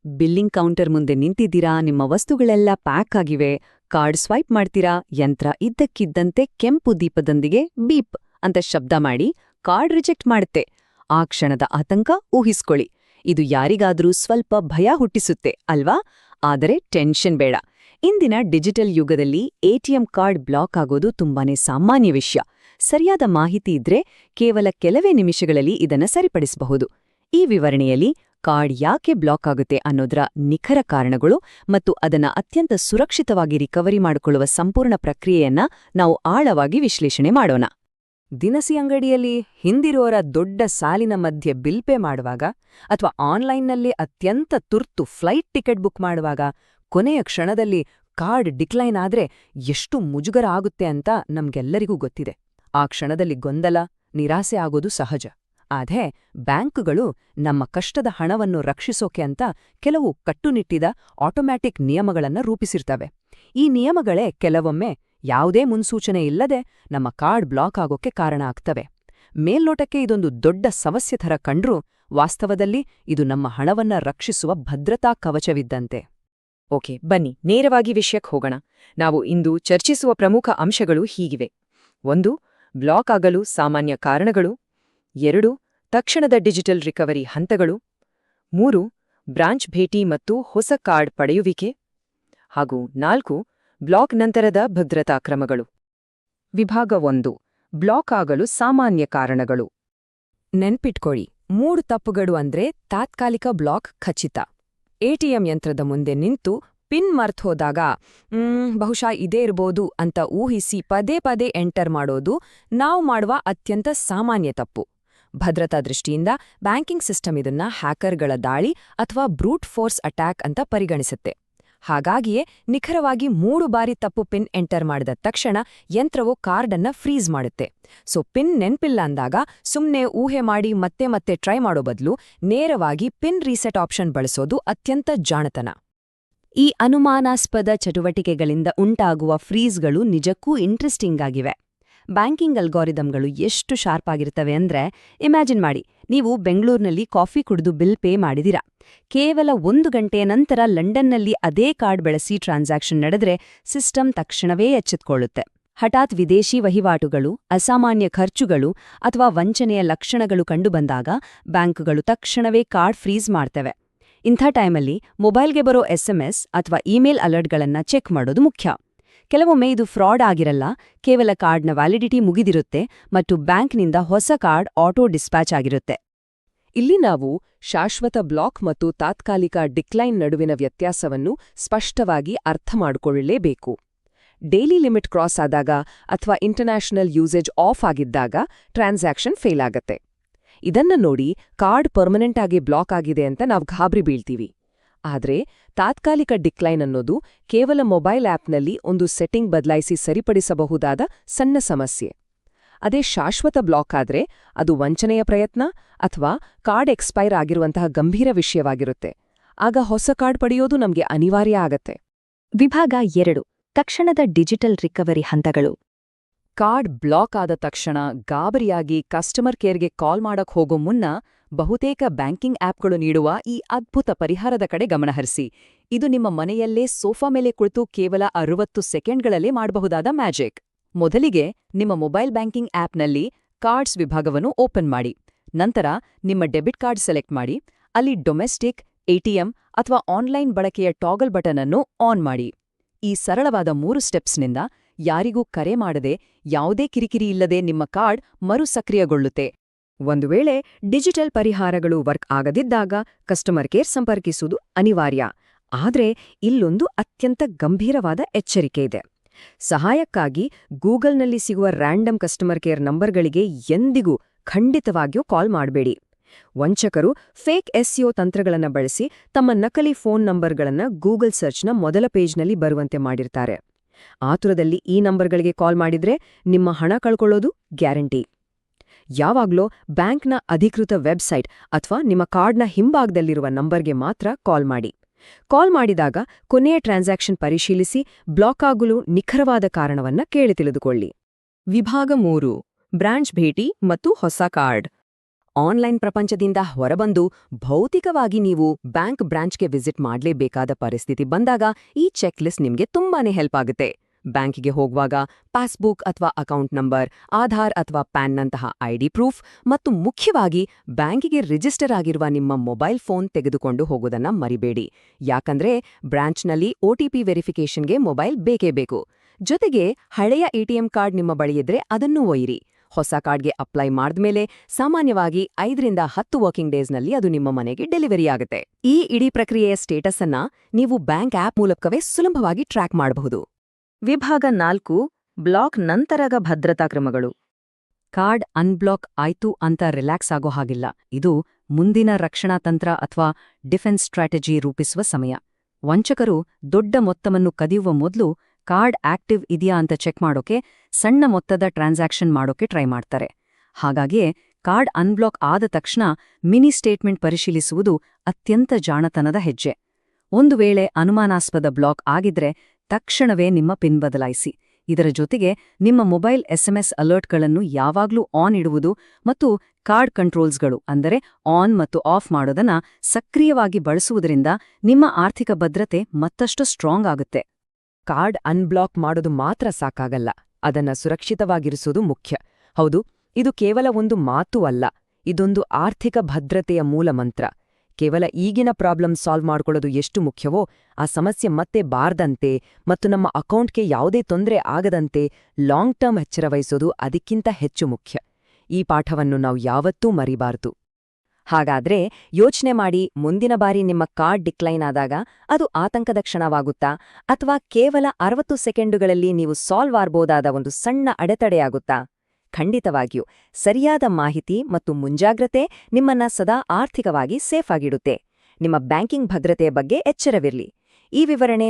Billing counter ಮುಂದೆ ನಿಂತಿದ್ದೀರಾ, ನಿಮ್ಮ ವಸ್ತುಗಳೆಲ್ಲ pack ಆಗಿವೆ, ಕಾರ್ಡ್ ಸ್ವೈಪ್ ಮಾಡ್ತೀರಾ, ಯಂತ್ರ ಇದ್ದಕ್ಕಿದ್ದಂತೆ ಕೆಂಪು ದೀಪದೊಂದಿಗೆ ಬೀಪ್ ಅಂತ ಶಬ್ದ ಮಾಡಿ ಕಾರ್ಡ್ ರಿಜೆಕ್ಟ್ ಮಾಡುತ್ತೆ. ಆ ಕ್ಷಣದ ಆತಂಕ ಊಹಿಸ್ಕೊಳ್ಳಿ. ಇದು ಯಾರಿಗಾದ್ರೂ ಸ್ವಲ್ಪ ಭಯ ಹುಟ್ಟಿಸುತ್ತೆ ಅಲ್ವಾ? ಆದರೆ ಟೆನ್ಷನ್ ಬೇಡ. ಇಂದಿನ ಡಿಜಿಟಲ್ ಯುಗದಲ್ಲಿ ಎಟಿಎಂ ಕಾರ್ಡ್ ಬ್ಲಾಕ್ ಆಗೋದು ತುಂಬಾನೇ ಸಾಮಾನ್ಯ ವಿಷಯ. ಸರಿಯಾದ ಮಾಹಿತಿ ಇದ್ರೆ ಕೇವಲ ಕೆಲವೇ ನಿಮಿಷಗಳಲ್ಲಿ ಇದನ್ನ ಸರಿಪಡಿಸಬಹುದು. ಈ ವಿವರಣೆಯಲ್ಲಿ ಕಾರ್ಡ್ ಯಾಕೆ ಬ್ಲಾಕ್ ಆಗುತ್ತೆ ಅನ್ನೋದರ ನಿಖರ ಕಾರಣಗಳು ಮತ್ತು ಅದನ್ನ ಅತ್ಯಂತ ಸುರಕ್ಷಿತವಾಗಿ ರಿಕವರಿ ಮಾಡಿಕೊಳ್ಳುವ ಸಂಪೂರ್ಣ ಪ್ರಕ್ರಿಯೆಯನ್ನ ನಾವು ಆಳವಾಗಿ ವಿಶ್ಲೇಷಣೆ ಮಾಡೋಣ. ದಿನಸಿ ಅಂಗಡಿಯಲ್ಲಿ ಹಿಂದಿರೋರ ದೊಡ್ಡ ಸಾಲಿನ ಮಧ್ಯೆ ಬಿಲ್ ಪೇ ಮಾಡುವಾಗ ಅಥವಾ ಆನ್ಲೈನ್ನಲ್ಲಿ ಅತ್ಯಂತ ತುರ್ತು ಫ್ಲೈಟ್ ಟಿಕೆಟ್ ಬುಕ್ ಮಾಡುವಾಗ ಕೊನೆಯ ಕ್ಷಣದಲ್ಲಿ ಕಾರ್ಡ್ ಡಿಕ್ಲೈನ್ ಆದ್ರೆ ಎಷ್ಟು ಮುಜುಗರ ಆಗುತ್ತೆ ಅಂತ ನಮ್ಗೆಲ್ಲರಿಗೂ ಗೊತ್ತಿದೆ. ಆ ಕ್ಷಣದಲ್ಲಿ ಗೊಂದಲ, ನಿರಾಸೆ ಆಗೋದು ಸಹಜ. ಆದ್ರೆ ಬ್ಯಾಂಕುಗಳು ನಮ್ಮ ಕಷ್ಟದ ಹಣವನ್ನು ರಕ್ಷಿಸೋಕೆ ಅಂತ ಕೆಲವು ಕಟ್ಟುನಿಟ್ಟಿದ ಆಟೋಮ್ಯಾಟಿಕ್ ನಿಯಮಗಳನ್ನ ರೂಪಿಸಿರ್ತವೆ. ಈ ನಿಯಮಗಳೇ ಕೆಲವೊಮ್ಮೆ ಯಾವುದೇ ಮುನ್ಸೂಚನೆ ಇಲ್ಲದೆ ನಮ್ಮ ಕಾರ್ಡ್ ಬ್ಲಾಕ್ ಆಗೋಕೆ ಕಾರಣ ಆಗ್ತವೆ. ಮೇಲ್ನೋಟಕ್ಕೆ ಇದೊಂದು ದೊಡ್ಡ ಸಮಸ್ಯೆ ಥರ ಕಂಡ್ರೂ ವಾಸ್ತವದಲ್ಲಿ ಇದು ನಮ್ಮ ಹಣವನ್ನ ರಕ್ಷಿಸುವ ಭದ್ರತಾ ಕವಚವಿದ್ದಂತೆ. ಓಕೆ, ಬನ್ನಿ ನೇರವಾಗಿ ವಿಷಯಕ್ಕೆ ಹೋಗೋಣ. ನಾವು ಇಂದು ಚರ್ಚಿಸುವ ಪ್ರಮುಖ ಅಂಶಗಳು ಹೀಗಿವೆ. 1. ಬ್ಲಾಕ್ ಆಗಲು ಸಾಮಾನ್ಯ ಕಾರಣಗಳು. 2. ತಕ್ಷಣದ ಡಿಜಿಟಲ್ ರಿಕವರಿ ಹಂತಗಳು. 3. ಬ್ರಾಂಚ್ ಭೇಟಿ ಮತ್ತು ಹೊಸ ಕಾರ್ಡ್ ಪಡೆಯುವಿಕೆ. ಹಾಗೂ 4. ಬ್ಲಾಕ್ ನಂತರದ ಭದ್ರತಾ ಕ್ರಮಗಳು. ವಿಭಾಗ 1. ಬ್ಲಾಕ್ ಆಗಲು ಸಾಮಾನ್ಯ ಕಾರಣಗಳು. ನೆನ್ಪಿಟ್ಕೊಳ್ಳಿ, 3 ತಪ್ಪುಗಳು ಅಂದ್ರೆ ತಾತ್ಕಾಲಿಕ ಬ್ಲಾಕ್ ಖಚಿತ. ಎಟಿಎಂ ಯಂತ್ರದ ಮುಂದೆ ನಿಂತು ಪಿನ್ ಮರ್ತೋದಾಗ ಬಹುಶಃ ಇದೇ ಇರ್ಬೋದು ಅಂತ ಊಹಿಸಿ ಪದೇ ಪದೇ ಎಂಟರ್ ಮಾಡೋದು ನಾವು ಮಾಡುವ ಅತ್ಯಂತ ಸಾಮಾನ್ಯ ತಪ್ಪು. ಭದ್ರತಾ ದೃಷ್ಟಿಯಿಂದ ಬ್ಯಾಂಕಿಂಗ್ ಸಿಸ್ಟಮ್ ಇದನ್ನ ಹ್ಯಾಕರ್ಗಳ ದಾಳಿ ಅಥವಾ ಬ್ರೂಟ್ ಫೋರ್ಸ್ ಅಟ್ಯಾಕ್ ಅಂತ ಪರಿಗಣಿಸುತ್ತೆ. ಹಾಗಾಗಿಯೇ ನಿಖರವಾಗಿ 3 ಬಾರಿ ತಪ್ಪು ಪಿನ್ ಎಂಟರ್ ಮಾಡಿದ ತಕ್ಷಣ ಯಂತ್ರವು ಕಾರ್ಡನ್ನ ಫ್ರೀಸ್ ಮಾಡುತ್ತೆ. ಸೊ ಪಿನ್ ನೆನ್ಪಿಲ್ಲ ಅಂದಾಗ ಸುಮ್ನೆ ಊಹೆ ಮಾಡಿ ಮತ್ತೆ ಮತ್ತೆ ಟ್ರೈ ಮಾಡೋ ಬದಲು ನೇರವಾಗಿ ಪಿನ್ ರೀಸೆಟ್ ಆಪ್ಷನ್ ಬಳಸೋದು ಅತ್ಯಂತ ಜಾಣತನ. ಈ ಅನುಮಾನಾಸ್ಪದ ಚಟುವಟಿಕೆಗಳಿಂದ ಉಂಟಾಗುವ ಫ್ರೀಸ್ಗಳು ನಿಜಕ್ಕೂ ಇಂಟ್ರೆಸ್ಟಿಂಗ್ ಆಗಿವೆ. ಬ್ಯಾಂಕಿಂಗ್ ಅಲ್ಗಾರಿದಮ್ಗಳು ಎಷ್ಟು ಶಾರ್ಪ್ ಆಗಿರ್ತವೆ ಅಂದ್ರೆ, ಇಮ್ಯಾಜಿನ್ ಮಾಡಿ, ನೀವು ಬೆಂಗಳೂರಿನಲ್ಲಿ ಕಾಫಿ ಕುಡಿದು ಬಿಲ್ ಪೇ ಮಾಡಿದಿರಾ. ಕೇವಲ 1 ಗಂಟೆಯ ನಂತರ ಲಂಡನ್ನಲ್ಲಿ ಅದೇ ಕಾರ್ಡ್ ಬಳಸಿ ಟ್ರಾನ್ಸಾಕ್ಷನ್ ನಡೆದ್ರೆ ಸಿಸ್ಟಮ್ ತಕ್ಷಣವೇ ಎಚ್ಚೆತ್ತುಕೊಳ್ಳುತ್ತೆ. ಹಠಾತ್ ವಿದೇಶಿ ವಹಿವಾಟುಗಳು, ಅಸಾಮಾನ್ಯ ಖರ್ಚುಗಳು ಅಥವಾ ವಂಚನೆಯ ಲಕ್ಷಣಗಳು ಕಂಡುಬಂದಾಗ ಬ್ಯಾಂಕುಗಳು ತಕ್ಷಣವೇ ಕಾರ್ಡ್ ಫ್ರೀಸ್ ಮಾಡ್ತವೆ. ಇಂಥ ಟೈಮಲ್ಲಿ ಮೊಬೈಲ್ಗೆ ಬರೋ SMS ಅಥವಾ ಇಮೇಲ್ ಅಲರ್ಟ್ಗಳನ್ನ ಚೆಕ್ ಮಾಡೋದು ಮುಖ್ಯ. ಕೆಲವೊಮ್ಮೆ ಇದು ಫ್ರಾಡ್ ಆಗಿರಲ್ಲ, ಕೇವಲ ಕಾರ್ಡ್ನ ವ್ಯಾಲಿಡಿಟಿ ಮುಗಿದಿರುತ್ತೆ ಮತ್ತು ಬ್ಯಾಂಕ್ನಿಂದ ಹೊಸ ಕಾರ್ಡ್ ಆಟೋ ಡಿಸ್ಪ್ಯಾಚ್ ಆಗಿರುತ್ತೆ. ಇಲ್ಲಿ ನಾವು ಶಾಶ್ವತ ಬ್ಲಾಕ್ ಮತ್ತು ತಾತ್ಕಾಲಿಕ ಡಿಕ್ಲೈನ್ ನಡುವಿನ ವ್ಯತ್ಯಾಸವನ್ನು ಸ್ಪಷ್ಟವಾಗಿ ಅರ್ಥ ಮಾಡಿಕೊಳ್ಳಲೇಬೇಕು. ಡೈಲಿ ಲಿಮಿಟ್ ಕ್ರಾಸ್ ಆದಾಗ ಅಥವಾ ಇಂಟರ್ನ್ಯಾಷನಲ್ ಯೂಸೇಜ್ ಆಫ್ ಆಗಿದ್ದಾಗ ಟ್ರಾನ್ಸಾಕ್ಷನ್ ಫೇಲ್ ಆಗತ್ತೆ. ಇದನ್ನ ನೋಡಿ ಕಾರ್ಡ್ ಪರ್ಮನೆಂಟ್ ಆಗಿ ಬ್ಲಾಕ್ ಆಗಿದೆ ಅಂತ ನಾವು ಗಾಬರಿ ಬೀಳ್ತೀವಿ. ಆದ್ರೆ ತಾತ್ಕಾಲಿಕ ಡಿಕ್ಲೈನ್ ಅನ್ನೋದು ಕೇವಲ ಮೊಬೈಲ್ ಆಪ್ನಲ್ಲಿ ಒಂದು ಸೆಟ್ಟಿಂಗ್ ಬದಲಾಯಿಸಿ ಸರಿಪಡಿಸಬಹುದಾದ ಸಣ್ಣ ಸಮಸ್ಯೆ. ಅದೇ ಶಾಶ್ವತ ಬ್ಲಾಕ್ ಆದ್ರೆ ಅದು ವಂಚನೆಯ ಪ್ರಯತ್ನ ಅಥವಾ ಕಾರ್ಡ್ ಎಕ್ಸ್ಪೈರ್ ಆಗಿರುವಂತಹ ಗಂಭೀರ ವಿಷಯವಾಗಿರುತ್ತೆ. ಆಗ ಹೊಸ ಕಾರ್ಡ್ ಪಡೆಯೋದು ನಮ್ಗೆ ಅನಿವಾರ್ಯ ಆಗತ್ತೆ. ವಿಭಾಗ 2. ತಕ್ಷಣದ ಡಿಜಿಟಲ್ ರಿಕವರಿ ಹಂತಗಳು. ಕಾರ್ಡ್ ಬ್ಲಾಕ್ ಆದ ತಕ್ಷಣ ಗಾಬರಿಯಾಗಿ ಕಸ್ಟಮರ್ ಕೇರ್ಗೆ ಕಾಲ್ ಮಾಡಕ್ ಹೋಗೋ ಮುನ್ನ ಬಹುತೇಕ ಬ್ಯಾಂಕಿಂಗ್ ಆಪ್ಗಳು ನೀಡುವ ಈ ಅದ್ಭುತ ಪರಿಹಾರದ ಕಡೆ ಗಮನಹರಿಸಿ. ಇದು ನಿಮ್ಮ ಮನೆಯಲ್ಲೇ ಸೋಫಾ ಮೇಲೆ ಕುಳಿತು ಕೇವಲ 60 ಸೆಕೆಂಡ್ಗಳಲ್ಲೇ ಮಾಡಬಹುದಾದ ಮ್ಯಾಜಿಕ್. ಮೊದಲಿಗೆ ನಿಮ್ಮ ಮೊಬೈಲ್ ಬ್ಯಾಂಕಿಂಗ್ ಆಪ್ನಲ್ಲಿ ಕಾರ್ಡ್ಸ್ ವಿಭಾಗವನ್ನು ಓಪನ್ ಮಾಡಿ. ನಂತರ ನಿಮ್ಮ ಡೆಬಿಟ್ ಕಾರ್ಡ್ ಸೆಲೆಕ್ಟ್ ಮಾಡಿ. ಅಲ್ಲಿ ಡೊಮೆಸ್ಟಿಕ್, ಎಟಿಎಂ ಅಥವಾ ಆನ್ಲೈನ್ ಬಳಕೆಯ ಟಾಗಲ್ ಬಟನ್ ಅನ್ನು ಆನ್ ಮಾಡಿ. ಈ ಸರಳವಾದ 3 ಸ್ಟೆಪ್ಸ್ನಿಂದ ಯಾರಿಗೂ ಕರೆ ಮಾಡದೆ, ಯಾವುದೇ ಕಿರಿಕಿರಿ ಇಲ್ಲದೆ ನಿಮ್ಮ ಕಾರ್ಡ್ ಮರು ಸಕ್ರಿಯಗೊಳ್ಳುತ್ತೆ. ಒಂದು ವೇಳೆ ಡಿಜಿಟಲ್ ಪರಿಹಾರಗಳು ವರ್ಕ್ ಆಗದಿದ್ದಾಗ ಕಸ್ಟಮರ್ ಕೇರ್ ಸಂಪರ್ಕಿಸುವುದು ಅನಿವಾರ್ಯ. ಆದ್ರೆ ಇಲ್ಲೊಂದು ಅತ್ಯಂತ ಗಂಭೀರವಾದ ಎಚ್ಚರಿಕೆ ಇದೆ. ಸಹಾಯಕ್ಕಾಗಿ ಗೂಗಲ್ನಲ್ಲಿ ಸಿಗುವ ರ್ಯಾಂಡಮ್ ಕಸ್ಟಮರ್ ಕೇರ್ ನಂಬರ್ಗಳಿಗೆ ಎಂದಿಗೂ ಖಂಡಿತವಾಗಿಯೂ ಕಾಲ್ ಮಾಡಬೇಡಿ. ವಂಚಕರು ಫೇಕ್ SEO ತಂತ್ರಗಳನ್ನು ಬಳಸಿ ತಮ್ಮ ನಕಲಿ ಫೋನ್ ನಂಬರ್ಗಳನ್ನು ಗೂಗಲ್ ಸರ್ಚ್ನ ಮೊದಲ ಪೇಜ್ನಲ್ಲಿ ಬರುವಂತೆ ಮಾಡಿರ್ತಾರೆ. ಆತುರದಲ್ಲಿ ಈ ನಂಬರ್ಗಳಿಗೆ ಕಾಲ್ ಮಾಡಿದ್ರೆ ನಿಮ್ಮ ಹಣ ಕಳ್ಕೊಳ್ಳೋದು ಗ್ಯಾರಂಟಿ. ಯಾವಾಗ್ಲೋ ಬ್ಯಾಂಕ್ನ ಅಧಿಕೃತ ವೆಬ್ಸೈಟ್ ಅಥವಾ ನಿಮ್ಮ ಕಾರ್ಡ್ನ ಹಿಂಭಾಗದಲ್ಲಿರುವ ನಂಬರ್ಗೆ ಮಾತ್ರ ಕಾಲ್ ಮಾಡಿ. ಕಾಲ್ ಮಾಡಿದಾಗ ಕೊನೆಯ ಟ್ರಾನ್ಸಾಕ್ಷನ್ ಪರಿಶೀಲಿಸಿ ಬ್ಲಾಕ್ ಆಗಲು ನಿಖರವಾದ ಕಾರಣವನ್ನ ಕೇಳಿ ತಿಳಿದುಕೊಳ್ಳಿ. ವಿಭಾಗ 3. ಬ್ರಾಂಚ್ ಭೇಟಿ ಮತ್ತು ಹೊಸ ಕಾರ್ಡ್. ಆನ್ಲೈನ್ ಪ್ರಪಂಚದಿಂದ ಹೊರಬಂದು ಭೌತಿಕವಾಗಿ ನೀವು ಬ್ಯಾಂಕ್ ಬ್ರಾಂಚ್ಗೆ ವಿಸಿಟ್ ಮಾಡಲೇಬೇಕಾದ ಪರಿಸ್ಥಿತಿ ಬಂದಾಗ ಈ ಚೆಕ್ ಲಿಸ್ಟ್ ನಿಮ್ಗೆ ತುಂಬಾನೇ ಹೆಲ್ಪ್ ಆಗುತ್ತೆ. ಬ್ಯಾಂಕಿಗೆ ಹೋಗುವಾಗ ಪಾಸ್ಬುಕ್ ಅಥವಾ ಅಕೌಂಟ್ ನಂಬರ್, ಆಧಾರ್ ಅಥವಾ ಪ್ಯಾನ್ನಂತಹ ಐಡಿ ಪ್ರೂಫ್ ಮತ್ತು ಮುಖ್ಯವಾಗಿ ಬ್ಯಾಂಕಿಗೆ ರಿಜಿಸ್ಟರ್ ಆಗಿರುವ ನಿಮ್ಮ ಮೊಬೈಲ್ ಫೋನ್ ತೆಗೆದುಕೊಂಡು ಹೋಗೋದನ್ನ ಮರಿಬೇಡಿ. ಯಾಕಂದ್ರೆ ಬ್ರಾಂಚ್ನಲ್ಲಿ OTP ವೆರಿಫಿಕೇಷನ್ಗೆ ಮೊಬೈಲ್ ಬೇಕೇ ಬೇಕು. ಜೊತೆಗೆ ಹಳೆಯ ATM ಕಾರ್ಡ್ ನಿಮ್ಮ ಬಳಿಯಿದ್ರೆ ಅದನ್ನೂ ಒಯ್ಯಿರಿ. ಹೊಸ ಕಾರ್ಡ್ಗೆ ಅಪ್ಲೈ ಮಾಡಿದ್ಮೇಲೆ ಸಾಮಾನ್ಯವಾಗಿ 5ರಿಂದ 10 ವರ್ಕಿಂಗ್ ಡೇಸ್ನಲ್ಲಿ ಅದು ನಿಮ್ಮ ಮನೆಗೆ ಡೆಲಿವರಿ ಆಗುತ್ತೆ. ಈ ಇಡೀ ಪ್ರಕ್ರಿಯೆಯ ಸ್ಟೇಟಸ್ ಅನ್ನ ನೀವು ಬ್ಯಾಂಕ್ ಆಪ್ ಮೂಲಕವೇ ಸುಲಭವಾಗಿ ಟ್ರ್ಯಾಕ್ ಮಾಡಬಹುದು. ವಿಭಾಗ 4 ಬ್ಲಾಕ್ ನಂತರದ ಭದ್ರತಾ ಕ್ರಮಗಳು. ಕಾರ್ಡ್ ಅನ್ಬ್ಲಾಕ್ ಆಯ್ತು ಅಂತ ರಿಲ್ಯಾಕ್ಸ್ ಆಗೋ ಹಾಗಿಲ್ಲ. ಇದು ಮುಂದಿನ ರಕ್ಷಣಾ ತಂತ್ರ ಅಥವಾ ಡಿಫೆನ್ಸ್ ಸ್ಟ್ರಾಟಜಿ ರೂಪಿಸುವ ಸಮಯ. ವಂಚಕರು ದೊಡ್ಡ ಮೊತ್ತವನ್ನು ಕದಿಯುವ ಮೊದಲು ಕಾರ್ಡ್ ಆಕ್ಟಿವ್ ಇದೆಯಾ ಅಂತ ಚೆಕ್ ಮಾಡೋಕೆ ಸಣ್ಣ ಮೊತ್ತದ ಟ್ರಾನ್ಸಾಕ್ಷನ್ ಮಾಡೋಕೆ ಟ್ರೈ ಮಾಡ್ತಾರೆ. ಹಾಗಾಗಿಯೇ ಕಾರ್ಡ್ ಅನ್ಬ್ಲಾಕ್ ಆದ ತಕ್ಷಣ ಮಿನಿ ಸ್ಟೇಟ್ಮೆಂಟ್ ಪರಿಶೀಲಿಸುವುದು ಅತ್ಯಂತ ಜಾಣತನದ ಹೆಜ್ಜೆ. ಒಂದು ವೇಳೆ ಅನುಮಾನಾಸ್ಪದ ಬ್ಲಾಕ್ ಆಗಿದ್ರೆ ತಕ್ಷಣವೇ ನಿಮ್ಮ ಪಿನ್ ಬದಲಾಯಿಸಿ. ಇದರ ಜೊತೆಗೆ ನಿಮ್ಮ ಮೊಬೈಲ್ SMS ಅಲರ್ಟ್ಗಳನ್ನು ಯಾವಾಗ್ಲೂ ಆನ್ ಇಡುವುದು ಮತ್ತು ಕಾರ್ಡ್ ಕಂಟ್ರೋಲ್ಸ್ಗಳು ಅಂದರೆ ಆನ್ ಮತ್ತು ಆಫ್ ಮಾಡೋದನ್ನ ಸಕ್ರಿಯವಾಗಿ ಬಳಸುವುದರಿಂದ ನಿಮ್ಮ ಆರ್ಥಿಕ ಭದ್ರತೆ ಮತ್ತಷ್ಟು ಸ್ಟ್ರಾಂಗ್ ಆಗುತ್ತೆ. ಕಾರ್ಡ್ ಅನ್ಬ್ಲಾಕ್ ಮಾಡೋದು ಮಾತ್ರ ಸಾಕಾಗಲ್ಲ, ಅದನ್ನ ಸುರಕ್ಷಿತವಾಗಿರಿಸೋದು ಮುಖ್ಯ. ಹೌದು, ಇದು ಕೇವಲ ಒಂದು ಮಾತು ಅಲ್ಲ, ಇದೊಂದು ಆರ್ಥಿಕ ಭದ್ರತೆಯ ಮೂಲಮಂತ್ರ. ಕೇವಲ ಈಗಿನ ಪ್ರಾಬ್ಲಮ್ ಸಾಲ್ವ್ ಮಾಡ್ಕೊಳ್ಳೋದು ಎಷ್ಟು ಮುಖ್ಯವೋ, ಆ ಸಮಸ್ಯೆ ಮತ್ತೆ ಬಾರ್ದಂತೆ ಮತ್ತು ನಮ್ಮ ಅಕೌಂಟ್ಗೆ ಯಾವುದೇ ತೊಂದರೆ ಆಗದಂತೆ ಲಾಂಗ್ ಟರ್ಮ್ ಎಚ್ಚರ ವಹಿಸೋದು ಅದಕ್ಕಿಂತ ಹೆಚ್ಚು ಮುಖ್ಯ. ಈ ಪಾಠವನ್ನು ನಾವು ಯಾವತ್ತೂ ಮರಿಬಾರದು. ಹಾಗಾದ್ರೆ ಯೋಚನೆ ಮಾಡಿ, ಮುಂದಿನ ಬಾರಿ ನಿಮ್ಮ ಕಾರ್ಡ್ ಡಿಕ್ಲೈನ್ ಆದಾಗ ಅದು ಆತಂಕದ ಕ್ಷಣವಾಗುತ್ತಾ ಅಥವಾ ಕೇವಲ 60 ಸೆಕೆಂಡುಗಳಲ್ಲಿ ನೀವು ಸಾಲ್ವ್ ಆಗ್ಬೋದಾದ ಒಂದು ಸಣ್ಣ ಅಡೆತಡೆಯಾಗುತ್ತಾ? ಖಂಡಿತವಾಗಿಯೂ ಸರಿಯಾದ ಮಾಹಿತಿ ಮತ್ತು ಮುಂಜಾಗ್ರತೆ ನಿಮ್ಮನ್ನ ಸದಾ ಆರ್ಥಿಕವಾಗಿ ಸೇಫ್ ಆಗಿಡುತ್ತೆ. ನಿಮ್ಮ ಬ್ಯಾಂಕಿಂಗ್ ಭದ್ರತೆಯ ಬಗ್ಗೆ ಎಚ್ಚರವಿರ್ಲಿ. ಈ ವಿವರಣೆ